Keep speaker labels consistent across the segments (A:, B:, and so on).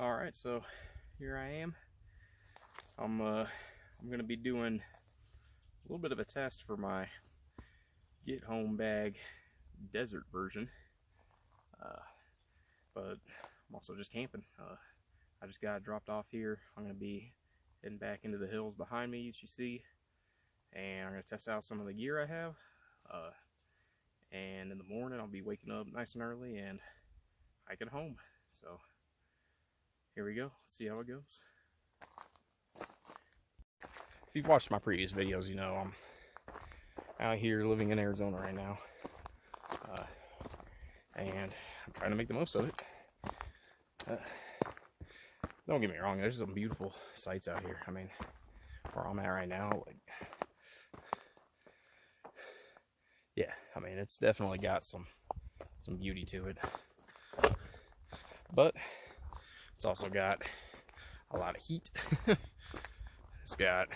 A: All right, so here I am. I'm gonna be doing a little bit of a test for my Get Home Bag desert version, but I'm also just camping. I just got dropped off here. I'm gonna be heading back into the hills behind me, as you see, and I'm gonna test out some of the gear I have. And in the morning, I'll be waking up nice and early and hiking home. So here we go. Let's see how it goes. If you've watched my previous videos, you know I'm out here living in Arizona right now, and I'm trying to make the most of it. Don't get me wrong, there's some beautiful sights out here. I mean, where I'm at right now, like, yeah, I mean, it's definitely got some beauty to it, but it's also got a lot of heat. It's got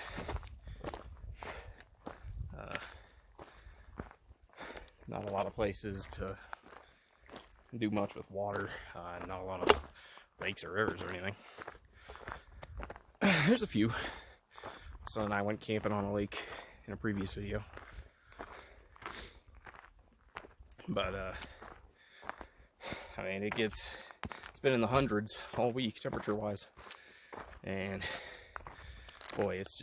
A: not a lot of places to do much with water, not a lot of lakes or rivers or anything. There's a few. Son and I went camping on a lake in a previous video, but I mean, it's been in the hundreds all week temperature wise, and boy, it's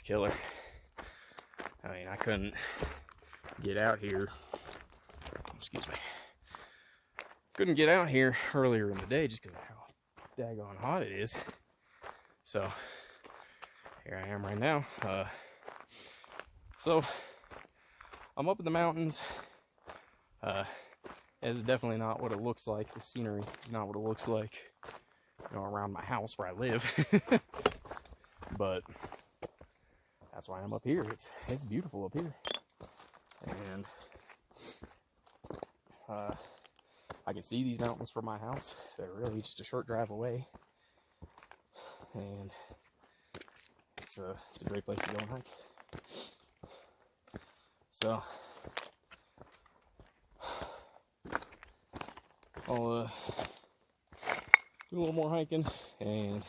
A: killer. I mean, I couldn't get out here, excuse me, couldn't get out here earlier in the day just because of how daggone hot it is. So here I am right now. So I'm up in the mountains. It's definitely not what it looks like. The scenery is not what it looks like, you know, around my house where I live. But that's why I'm up here. It's beautiful up here, and I can see these mountains from my house. They're really just a short drive away, and it's a great place to go and hike. So I'll do a little more hiking, and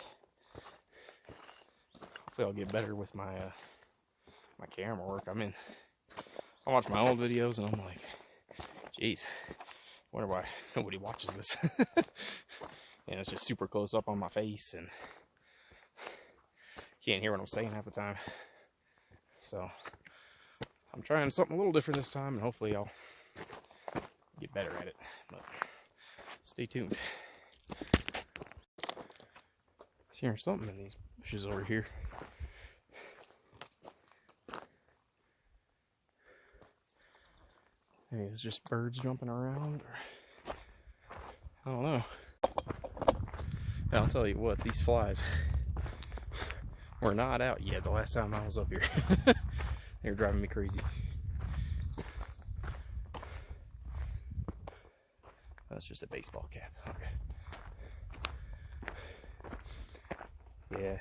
A: hopefully I'll get better with my my camera work. I mean, I watch my old videos and I'm like, geez, wonder why nobody watches this. And it's just super close up on my face and can't hear what I'm saying half the time. So I'm trying something a little different this time, and hopefully I'll get better at it. But stay tuned. Hearing something in these bushes over here. Maybe it's just birds jumping around, or I don't know. Yeah, I'll tell you what, these flies were not out yet the last time I was up here. They were driving me crazy. That's just a baseball cap. Okay. Yeah.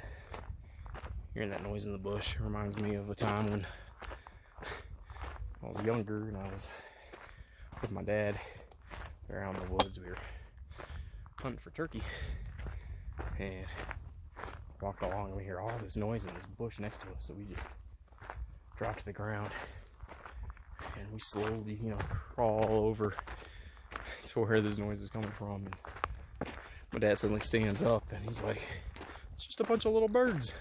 A: Hearing that noise in the bush reminds me of a time when I was younger and I was with my dad around the woods. We were hunting for turkey, and walked along and we hear all this noise in this bush next to us, so we just dropped to the ground and we slowly, you know, crawl over to where this noise is coming from. And my dad suddenly stands up and he's like, it's just a bunch of little birds.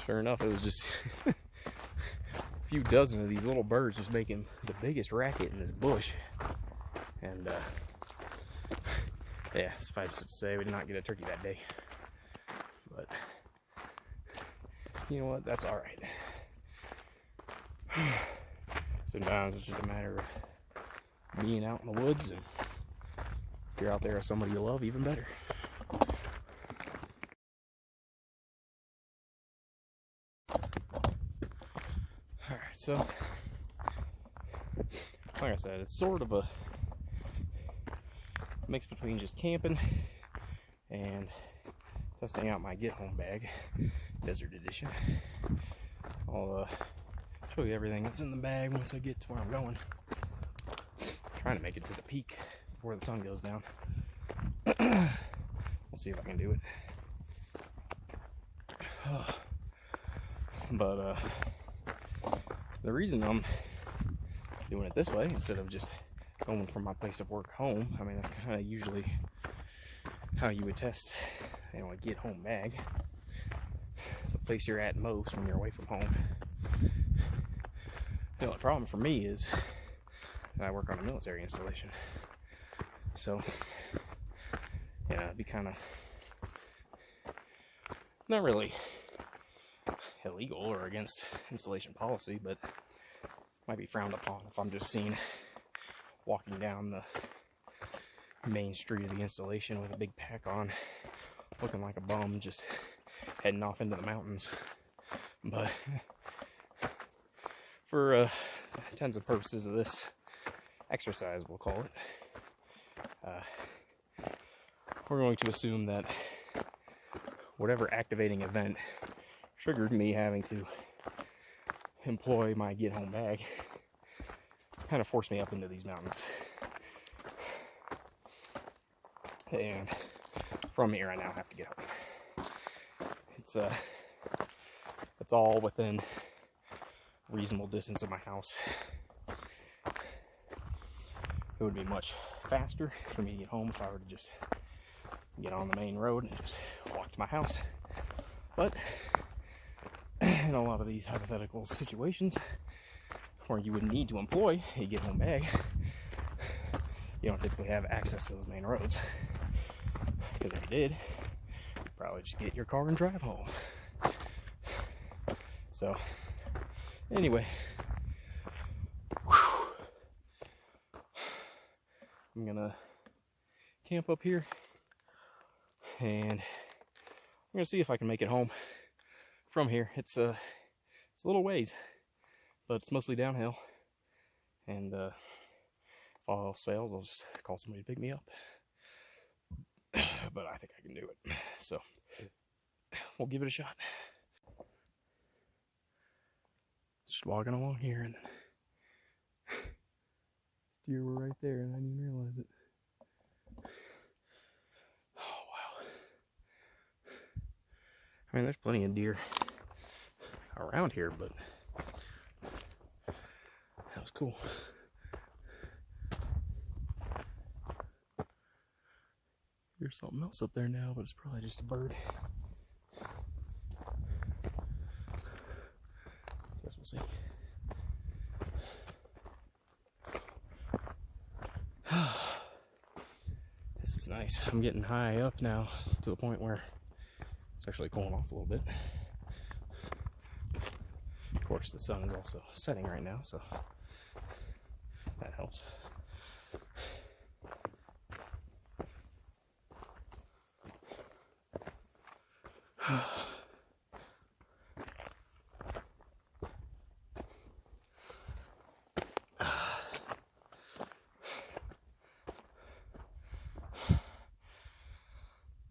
A: Sure enough, it was just a few dozen of these little birds just making the biggest racket in this bush. And yeah, suffice it to say, we did not get a turkey that day. But you know what? That's all right. Sometimes it's just a matter of being out in the woods, and if you're out there with somebody you love, even better. Alright, so like I said, it's sort of a mix between just camping and testing out my Get Home Bag Desert Edition. I'll show you everything that's in the bag once I get to where I'm going. I'm trying to make it to the peak before the sun goes down. We'll see if I can do it. But the reason I'm doing it this way instead of just going from my place of work home, I mean, that's kind of usually how you would test, you know, a get home bag. The place you're at most when you're away from home. The only problem for me is that I work on a military installation. So, yeah, it'd be kind of not really illegal or against installation policy, but might be frowned upon if I'm just seen walking down the main street of the installation with a big pack on, looking like a bum, just heading off into the mountains. But for intents and purposes of this exercise, we'll call it, we're going to assume that whatever activating event triggered me having to employ my get home bag kind of forced me up into these mountains. And from here I now have to get home. It's all within reasonable distance of my house. It would be much faster for me to get home if I were to just get on the main road and just walk to my house. But in a lot of these hypothetical situations where you would need to employ a get home bag, you don't typically have access to those main roads. Because if you did, you'd probably just get your car and drive home. So, anyway, I'm gonna camp up here and I'm gonna see if I can make it home from here. It's a little ways, but it's mostly downhill. And if all else fails, I'll just call somebody to pick me up. But I think I can do it. So we'll give it a shot. Just walking along here, and deer were right there, and I didn't even realize it. Oh, wow. I mean, there's plenty of deer around here, but that was cool. There's something else up there now, but it's probably just a bird. Guess we'll see. This is nice. I'm getting high up now to the point where it's actually cooling off a little bit. Of course, the sun is also setting right now, so that helps.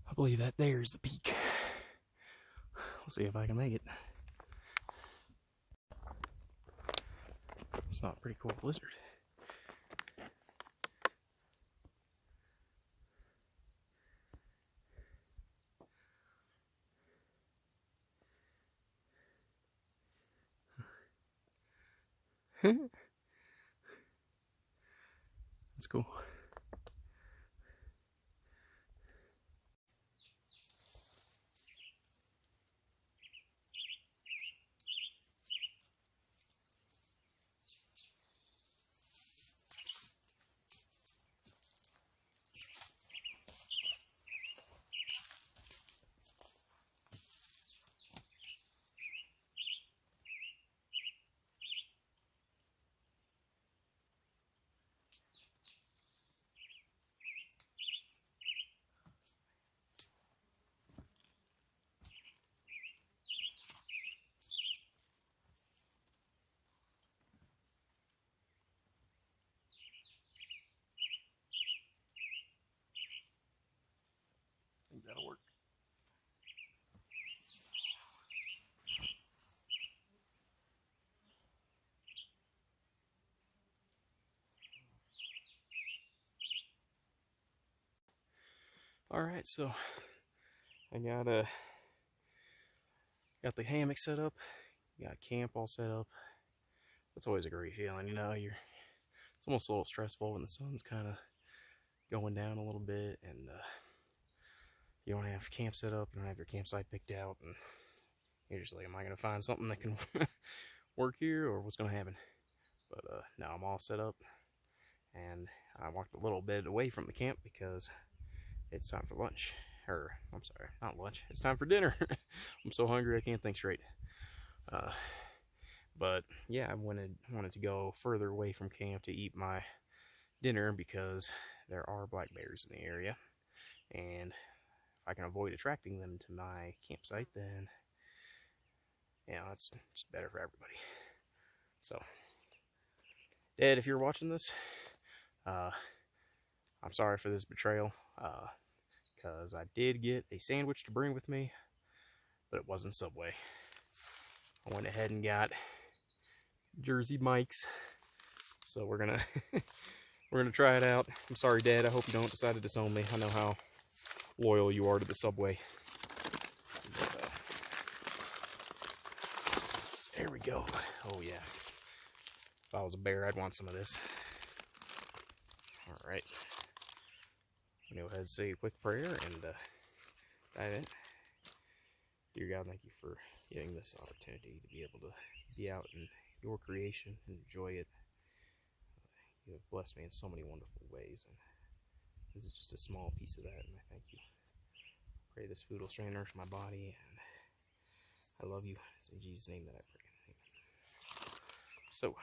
A: I believe that there's the peak. We'll see if I can make it. It's not a pretty cool blizzard. That's cool. I think that'll work. Alright, so I got the hammock set up, got camp all set up. That's always a great feeling, you know. It's almost a little stressful when the sun's kind of going down a little bit, and you don't have camp set up, you don't have your campsite picked out, and you're just like, am I gonna find something that can work here, or what's gonna happen? But now I'm all set up, and I walked a little bit away from the camp because it's time for lunch. Or, I'm sorry, not lunch. It's time for dinner. I'm so hungry I can't think straight. But yeah, I wanted to go further away from camp to eat my dinner because there are black bears in the area, and if I can avoid attracting them to my campsite, then it's just better for everybody. So, Dad, if you're watching this, I'm sorry for this betrayal. Because I did get a sandwich to bring with me, but it wasn't Subway. I went ahead and got Jersey Mike's, so we're gonna try it out. I'm sorry, Dad. I hope you don't decide to disown me. I know how loyal you are to the Subway. But, there we go. Oh yeah. If I was a bear, I'd want some of this. All right. I'm gonna go ahead and say a quick prayer and dive in. Dear God, thank you for giving this opportunity to be able to be out in your creation and enjoy it. You have blessed me in so many wonderful ways, and this is just a small piece of that, and I thank you. Pray this food will strengthen and nourish my body, and I love you. It's in Jesus' name that I pray. Amen. So,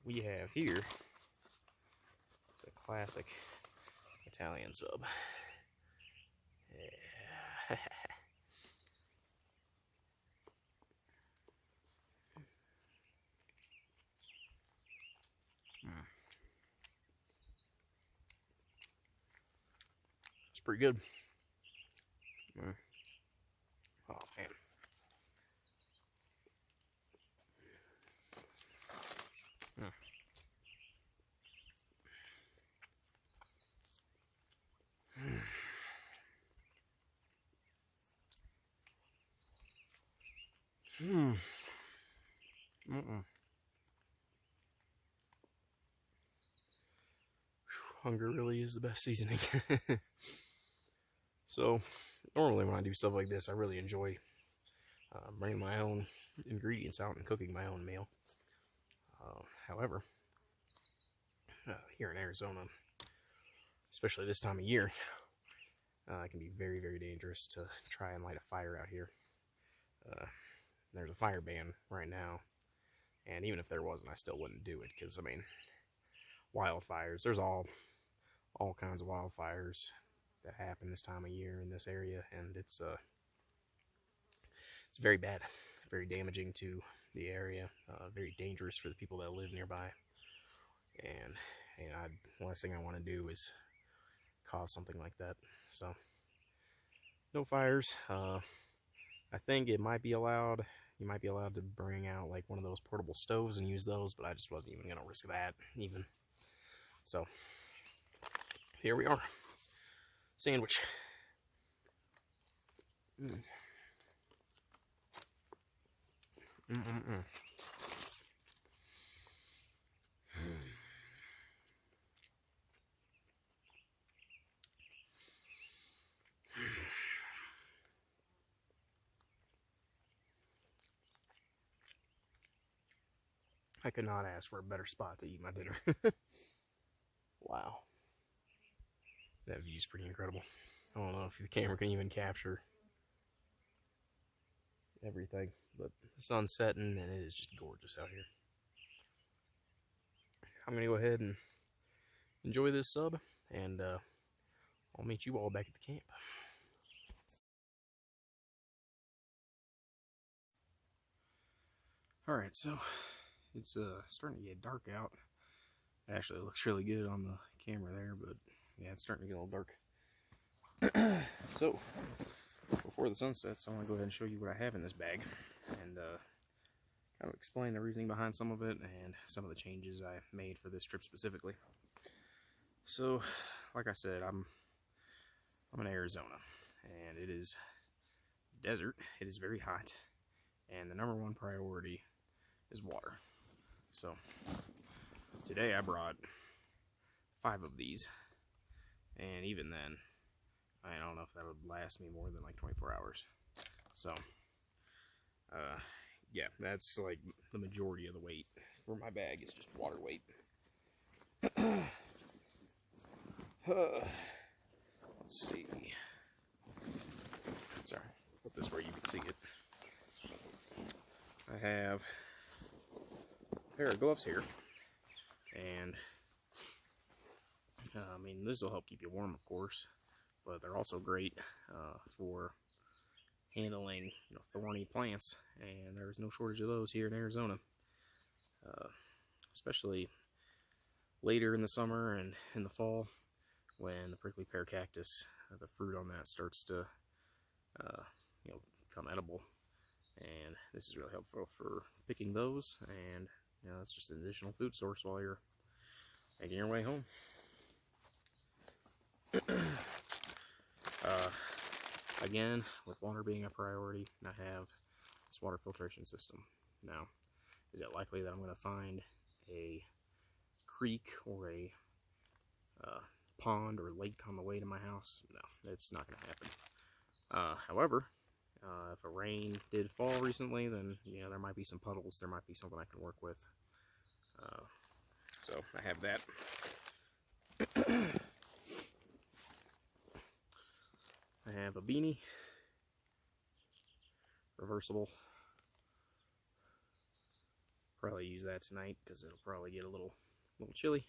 A: we have here, it's a classic Italian sub. Yeah. It's pretty good. Oh man. Hunger really is the best seasoning. So, normally when I do stuff like this, I really enjoy bringing my own ingredients out and cooking my own meal. However, here in Arizona, especially this time of year, it can be very, very dangerous to try and light a fire out here. There's a fire ban right now, and even if there wasn't, I still wouldn't do it, because, I mean, wildfires, there's all kinds of wildfires that happen this time of year in this area, and it's very bad, very damaging to the area, very dangerous for the people that live nearby, and the last thing I want to do is cause something like that. So, no fires. I think it might be allowed. You might be allowed to bring out like one of those portable stoves and use those, but I just wasn't even gonna risk that even. So here we are. Sandwich. I could not ask for a better spot to eat my dinner. Wow. That view's pretty incredible. I don't know if the camera can even capture everything, but the sun's setting and it is just gorgeous out here. I'm gonna go ahead and enjoy this sub, and I'll meet you all back at the camp. Alright, so it's starting to get dark out. Actually, it looks really good on the camera there, but yeah, it's starting to get a little dark. So, before the sun sets, I want to go ahead and show you what I have in this bag, and kind of explain the reasoning behind some of it and some of the changes I made for this trip specifically. So, like I said, I'm I'm in Arizona, and it is desert. It is very hot, and the #1 priority is water. So today I brought 5 of these, and even then, I don't know if that would last me more than like 24 hours. So, yeah, that's like the majority of the weight for my bag is just water weight. Let's see. Sorry, put this where you can see it. I have a pair of gloves here, and I mean, this will help keep you warm, of course, but they're also great for handling, thorny plants, and there's no shortage of those here in Arizona, especially later in the summer and in the fall when the prickly pear cactus, the fruit on that starts to, become edible, and this is really helpful for picking those, and it's just an additional food source while you're making your way home. Again, with water being a priority, I have this water filtration system. Now, is it likely that I'm going to find a creek or a pond or lake on the way to my house? No, it's not going to happen. However, if a rain did fall recently, then there might be some puddles. There might be something I can work with. So I have that. I have a beanie, reversible. Probably use that tonight because it'll probably get a little chilly.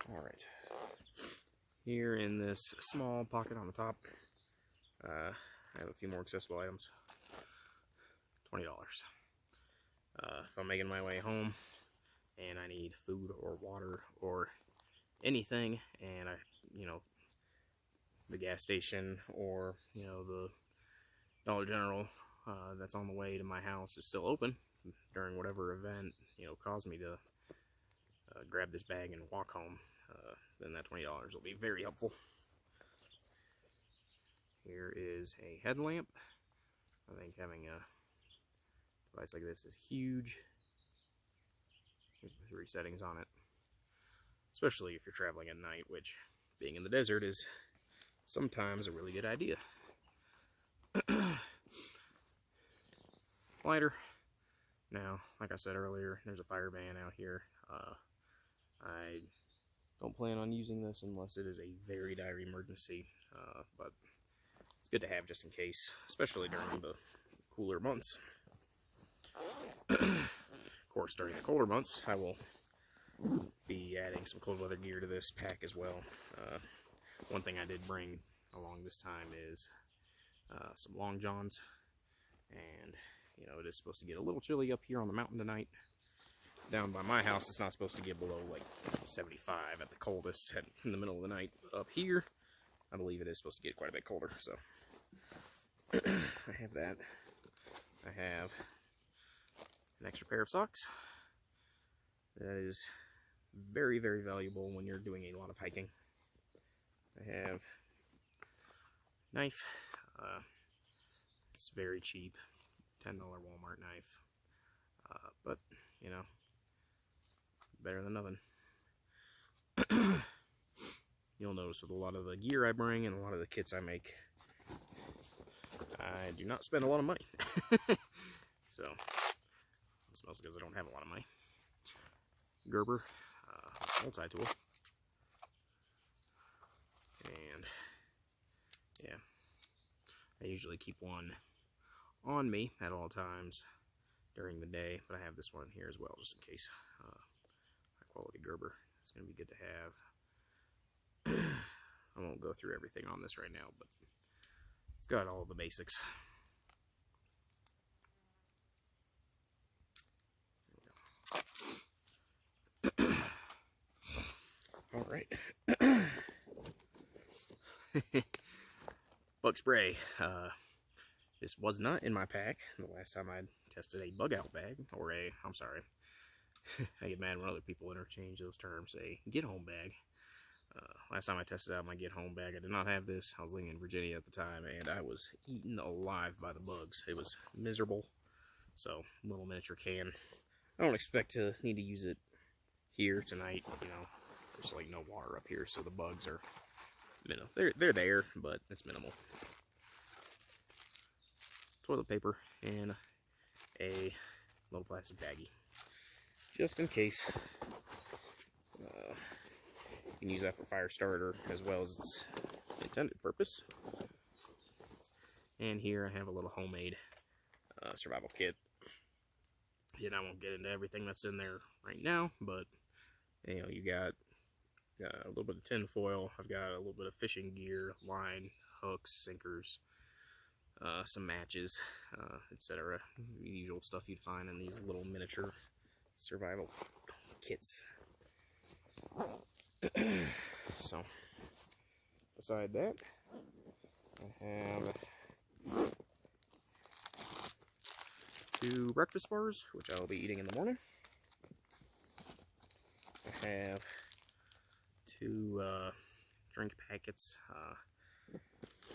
A: All right. Here in this small pocket on the top, I have a few more accessible items. $20. If I'm making my way home and I need food or water or anything, and the gas station or the Dollar General that's on the way to my house is still open during whatever event caused me to grab this bag and walk home, then that $20 will be very helpful. Here is a headlamp. I think having a device like this is huge. There's the 3 settings on it, especially if you're traveling at night, which, being in the desert, is sometimes a really good idea. Lighter. Now, like I said earlier, there's a fire ban out here. I don't plan on using this unless it is a very dire emergency, but it's good to have just in case, especially during the cooler months. Of course, during the colder months, I will be adding some cold weather gear to this pack as well. One thing I did bring along this time is some long johns, and it is supposed to get a little chilly up here on the mountain tonight. Down by my house, it's not supposed to get below like 75 at the coldest in the middle of the night. Up here, I believe it is supposed to get quite a bit colder, so I have that. I have an extra pair of socks. That is very, very valuable when you're doing a lot of hiking. I have a knife. It's very cheap, $10 Walmart knife, but better than nothing. You'll notice with a lot of the gear I bring and a lot of the kits I make, I do not spend a lot of money. So it's mostly because I don't have a lot of money. Gerber multi-tool, and yeah, I usually keep one on me at all times during the day, but I have this one here as well just in case. High quality Gerber. It's going to be good to have. I won't go through everything on this right now, but it's got all the basics. All right. Bug spray. This was not in my pack the last time I tested a bug out bag, or I'm sorry, I get mad when other people interchange those terms, a get home bag. Last time I tested out my get home bag, I did not have this. I was living in Virginia at the time, and I was eaten alive by the bugs. It was miserable. So, little miniature can. I don't expect to need to use it here tonight. You know, there's like no water up here, so the bugs are minimal. They're there, but it's minimal. Toilet paper and a little plastic baggie, just in case. You can use that for fire starter as well as its intended purpose. And here I have a little homemade survival kit. And I won't get into everything that's in there right now, but you know, you got a little bit of tin foil. I've got a little bit of fishing gear, line, hooks, sinkers, some matches, etc. The usual stuff you'd find in these little miniature survival kits. So, beside that, I have 2 breakfast bars, which I'll be eating in the morning. I have 2 drink packets,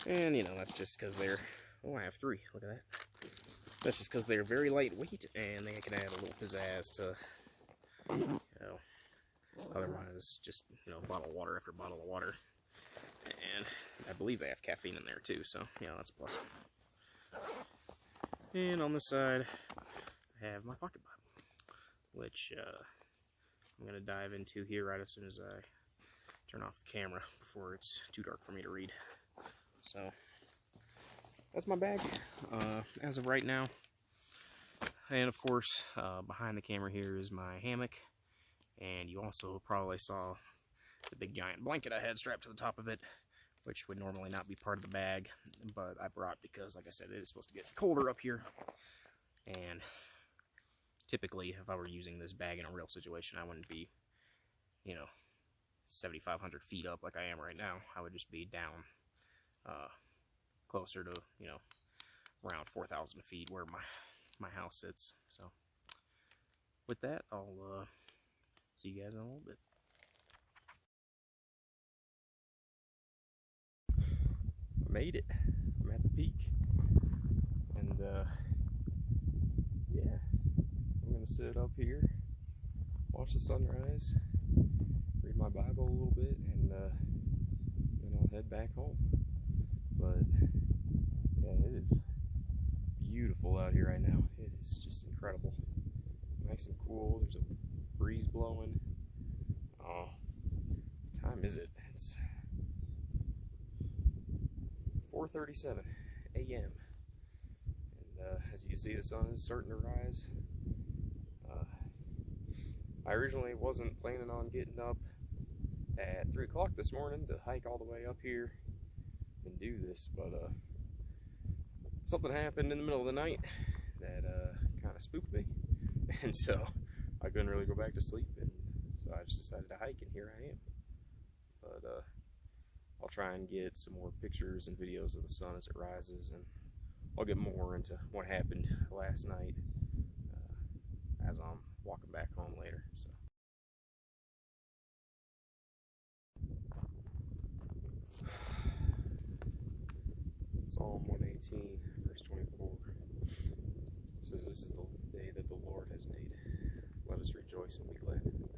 A: and you know, that's just because they're, oh, I have 3, look at that. That's just because they're very lightweight, and they can add a little pizzazz to, you know, otherwise just, you know, bottle of water after bottle of water. And I believe they have caffeine in there too, so yeah, that's a plus. And on this side, I have my pocket Bible, which I'm going to dive into here right as soon as I turn off the camera before it's too dark for me to read. So, that's my bag as of right now. And of course, behind the camera here is my hammock. And you also probably saw the big giant blanket I had strapped to the top of it, which would normally not be part of the bag, but I brought because, like I said, it is supposed to get colder up here. And typically, if I were using this bag in a real situation, I wouldn't be, you know, 7,500 feet up like I am right now. I would just be down closer to, you know, around 4,000 feet where my house sits. So, with that, I'll see you guys in a little bit. I made it. I'm at the peak. And, yeah. I'm going to sit up here, watch the sunrise, read my Bible a little bit, and then I'll head back home. But, yeah, it is beautiful out here right now. It is just incredible. Nice and cool. There's a breeze blowing. Oh, what time is it? It's 4:37 a.m. And as you can see, the sun is starting to rise. I originally wasn't planning on getting up at 3 o'clock this morning to hike all the way up here and do this, but something happened in the middle of the night that kind of spooked me, and so I couldn't really go back to sleep, and so I just decided to hike, and here I am. But I'll try and get some more pictures and videos of the sun as it rises, and I'll get more into what happened last night as I'm walking back home later. So. Psalm 118, verse 24 says, "This is the day that the Lord has made. Let us rejoice and be glad in it."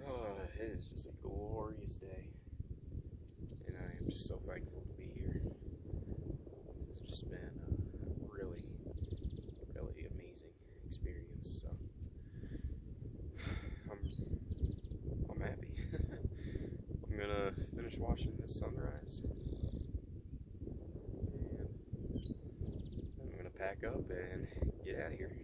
A: Oh, it is just a glorious day, and I am just so thankful to be here. This has just been a really, really amazing experience. So I'm happy. I'm gonna finish watching this sunrise, and then I'm gonna pack up and get out of here.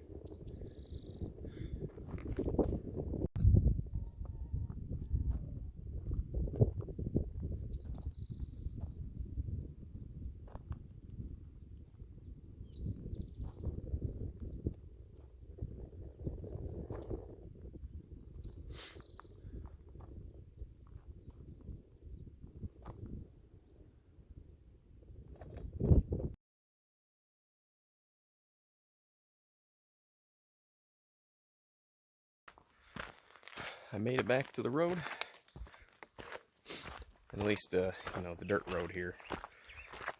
A: I made it back to the road. At least, you know, the dirt road here.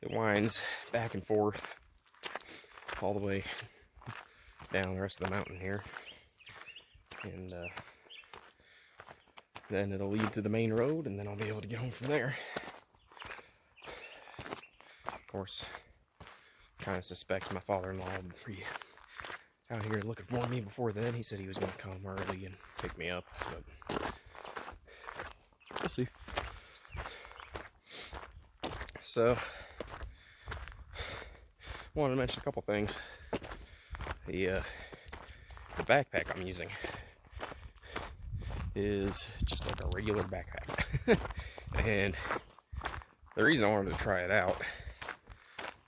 A: It winds back and forth all the way down the rest of the mountain here. And then it'll lead to the main road, and then I'll be able to get home from there. Of course, kind of suspect my father-in-law will be out here looking for me before then. He said he was going to come early and pick me up, but we'll see. So, wanted to mention a couple things. The backpack I'm using is just like a regular backpack. And the reason I wanted to try it out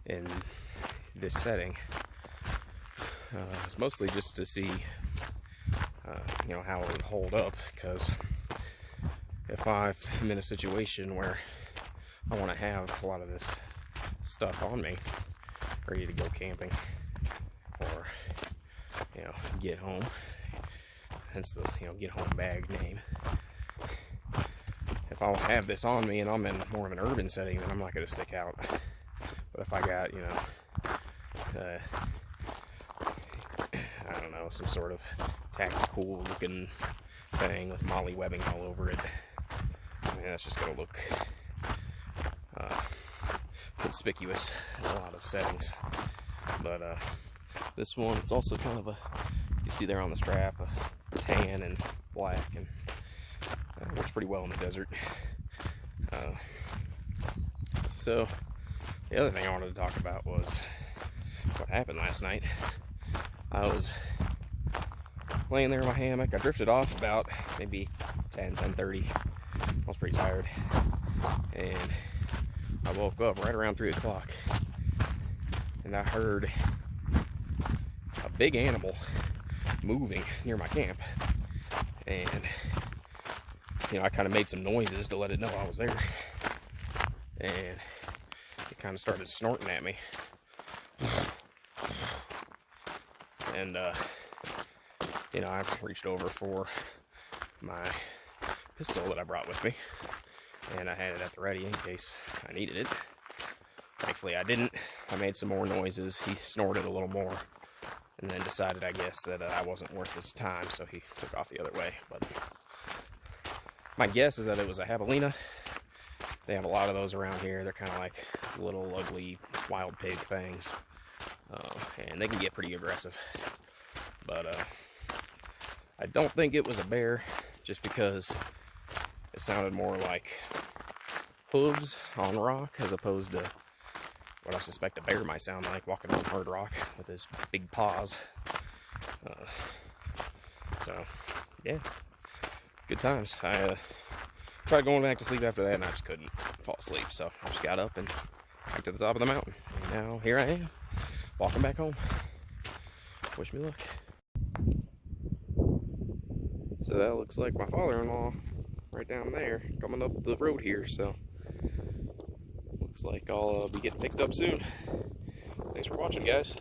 A: in this setting is mostly just to see you know, how it would hold up, because if I'm in a situation where I want to have a lot of this stuff on me, ready to go camping, or, you know, get home, hence the, you know, get home bag name. If I'll have this on me and I'm in more of an urban setting, then I'm not going to stick out. But if I got, you know, I don't know, some sort of tactical looking thing with molly webbing all over it, I mean, that's just going to look conspicuous in a lot of settings. But this one, it's also kind of a, you see there on the strap, a tan and black, and works pretty well in the desert. So the other thing I wanted to talk about was what happened last night. I was laying there in my hammock. I drifted off about maybe 10:30. I was pretty tired, and I woke up right around 3 o'clock, and I heard a big animal moving near my camp. And, you know, I kind of made some noises to let it know I was there. And it kind of started snorting at me. And, you know, I reached over for my pistol that I brought with me, and I had it at the ready in case I needed it. Thankfully I didn't. I made some more noises. He snorted a little more, and then decided, I guess, that I wasn't worth his time, so he took off the other way. But my guess is that it was a javelina. They have a lot of those around here. They're kind of like little ugly wild pig things, and they can get pretty aggressive. But I don't think it was a bear, just because it sounded more like hooves on rock as opposed to what I suspect a bear might sound like, walking on hard rock with his big paws. So, yeah, good times. I tried going back to sleep after that, and I just couldn't fall asleep, so I just got up and back to the top of the mountain. And now here I am, walking back home. Wish me luck. So that looks like my father-in-law right down there, coming up the road here, so looks like I'll be getting picked up soon. Thanks for watching, guys.